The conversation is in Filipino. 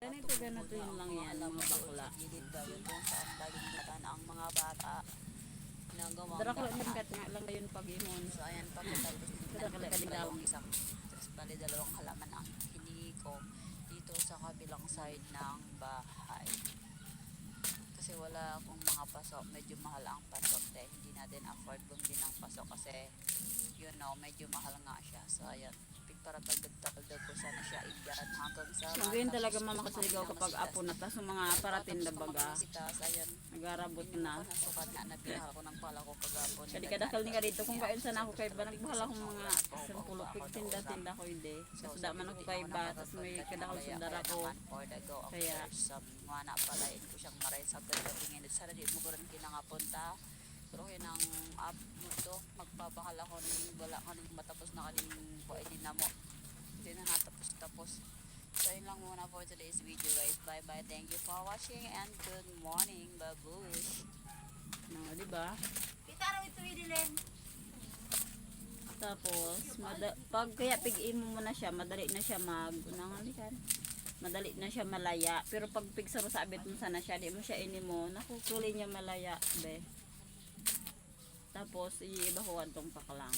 Ganito yun lang yan, mga bakla. Gilid ba yun kung saan laging datan ang mga bata ginagawang Darakla daan. nagkat nga lang yun pag-imon. So ayan, pagkatapos Darakla ka daw. isang, tapos bali dalawang halaman ang hiningi ko dito sa kabilang side ng bahay. Kasi wala akong mga paso, medyo mahal ang paso dahil hindi natin afford bumili ng paso kasi you know, medyo mahal nga siya. So ayan, para tagdag ko sana siya iyan hanggang sa Sabihin talaga mama kasaligaw kapag apo na tas yung mga parating na baga nagarabot na. nasukat na nabiha ko ng pala ko kagapon. Kadi kadakal ni ka dito kung kain sana ako kay ba nagbahala akong mga 10 tinda ko hindi. Kasi daman ako kay ba tas may kadakal sundara ko. Kaya wala pala ko siyang maray sa tingin sana di mo ko rin kinangapunta. Pero hinang up mo to, magpapakal ako ng wala kaning matapos na kaning pwede na mo. Hindi na natapos-tapos. So yun lang muna for today's video guys. Bye bye. Thank you for watching and good morning. Babush. no, di ba? Kita raw ito idilin. Tapos pag kaya pig-in mo muna siya, madali na siya unangalikan. Madali na siya malaya. Pero pag pigsaro sabit mo sana siya, di mo siya mo, nakukuli niya malaya, be. Tapos iibahuan tong paklang.